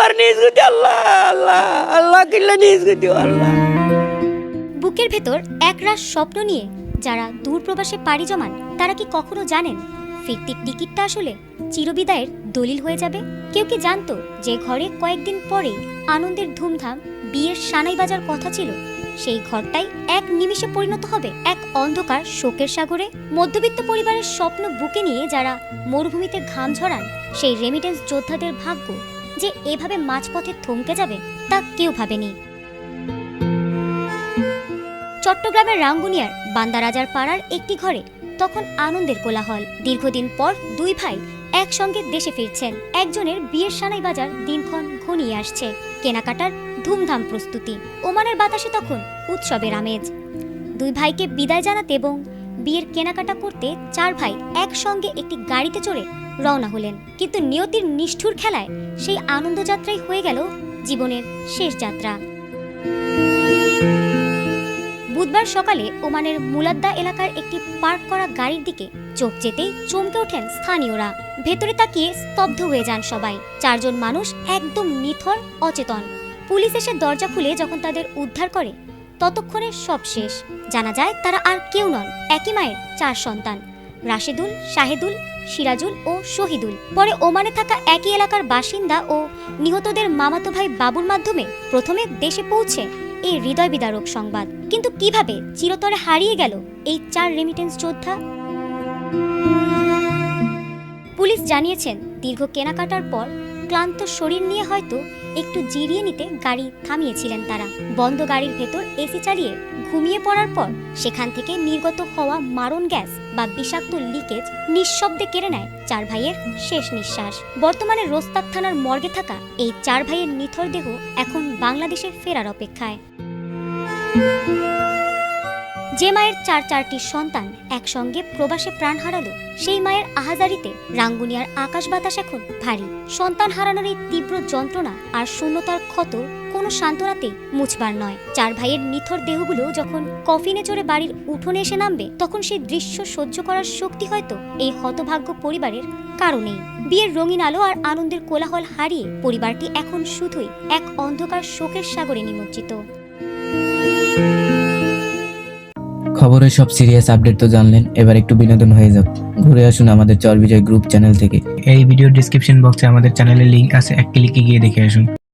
আমার নিজ গতি আল্লাহ আল্লাহ আল্লাহ কিল্লা নিজ গতি আল্লাহ। বুকের ভেতর একরাশ স্বপ্ন নিয়ে যারা দূর প্রবাসে পাড়ি জমান তারা কি কখনো জানেন ফিরতির টিকিটটা আসলে চিরবিদায়ের দলিল হয়ে যাবে? কেউ কি জানতো যে ঘরে কয়েকদিন পরে আনন্দের ধুমধাম বিয়ের সানাই বাজার কথা ছিল, সেই ঘরটাই এক নিমিষে পরিণত হবে এক অন্ধকার শোকের সাগরে? মধ্যবিত্ত পরিবারের স্বপ্ন বুকে নিয়ে যারা মরুভূমিতে ঘাম ঝরান সেই রেমিটেন্স যোদ্ধাদের ভাগ্য যে এভাবে মাঝপথে থমকে যাবে তা কেউ ভাবেনি। চট্টগ্রামের রাঙ্গুনিয়ার বান্দারাজার পাড়ার একটি ঘরে তখন আনন্দের কোলাহল। দীর্ঘদিন পর দুই ভাই একসঙ্গে দেশে ফিরছেন। একজনের বিয়ের সানাই বাজার দিনক্ষণ ঘনিয়ে আসছে, কেনাকাটার ধুমধাম প্রস্তুতি। ওমানের বাতাসে তখন উৎসবের আমেজ। দুই ভাইকে বিদায় জানাতে এবং বিয়ের কেনাকাটা করতে চার ভাই একসঙ্গে একটি গাড়িতে চড়ে রওনা হলেন। কিন্তু নিয়তির নিষ্ঠুর খেলায় সেই আনন্দযাত্রাই হয়ে গেল জীবনের শেষ যাত্রা। বুধবার সকালে ওমানের মুলাদ্দা এলাকার একটি পার্ক করা গাড়ির দিকে চোখ যেতেই চমকে ওঠেন স্থানীয়রা। ভেতরে তাকিয়ে স্তব্ধ হয়ে যান সবাই। চারজন মানুষ একদম নিথর, অচেতন। পুলিশ এসে দরজা খুলে যখন তাদের উদ্ধার করে ততক্ষণে সব শেষ। জানা যায় তারা আর কেউ নন, একই মায়ের চার সন্তান, রাশেদুল, শাহেদুল, সিরাজুল ও শহীদুল। পরে ওমানে থাকা একই এলাকার বাসিন্দা ও নিহতদের মামাতো ভাই বাবুর মাধ্যমে প্রথমে দেশে পৌঁছে এই হৃদয় বিদারক সংবাদ। কিন্তু কিভাবে চিরতরে হারিয়ে গেল এই চার রেমিটেন্স যোদ্ধা? পুলিশ জানিয়েছেন দীর্ঘ কেনাকাটার পর ক্লান্ত শরীর নিয়ে হয়তো একটু জিরিয়ে নিতে গাড়ি থামিয়েছিলেন তারা। বন্ধ গাড়ির ভেতর এসি চালিয়ে ঘুমিয়ে পড়ার পর সেখান থেকে নির্গত হওয়া মারণ গ্যাস বা বিষাক্ত লিকেজ নিঃশব্দে কেড়ে নেয় চার ভাইয়ের শেষ নিঃশ্বাস। বর্তমানে রোস্তাক থানার মর্গে থাকা এই চার ভাইয়ের নিথর দেহ এখন বাংলাদেশে ফেরার অপেক্ষায়। যে মায়ের চারটি সন্তান একসঙ্গে প্রবাসে প্রাণ হারালো, সেই মায়ের আহাজারিতে রাঙ্গুনিয়ার আকাশ বাতাস এখন ভারী। সন্তান হারানোর এই তীব্র যন্ত্রণা আর শূন্যতার ক্ষত কোনো সান্ত্বনাতেই মুছবার নয়। চার ভাইয়ের নিথর দেহগুলো যখন কফিনে চড়ে বাড়ির উঠোনে এসে নামবে তখন সেই দৃশ্য সহ্য করার শক্তি হয়তো এই হতভাগ্য পরিবারের কারণেই। বিয়ের রঙিন আলো আর আনন্দের কোলাহল হারিয়ে পরিবারটি এখন শুধুই এক অন্ধকার শোকের সাগরে নিমজ্জিত। খবরের সব সিরিয়াস আপডেট তো জানলেন, এবার একটু বিনোদন হয়ে যাক। ঘুরে আসুন আমাদের চর বিজয় গ্রুপ চ্যানেল থেকে। এই ভিডিও ডেসক্রিপশন বক্সে আমাদের চ্যানেলের লিংক আছে, এক ক্লিকে গিয়ে দেখে আসুন।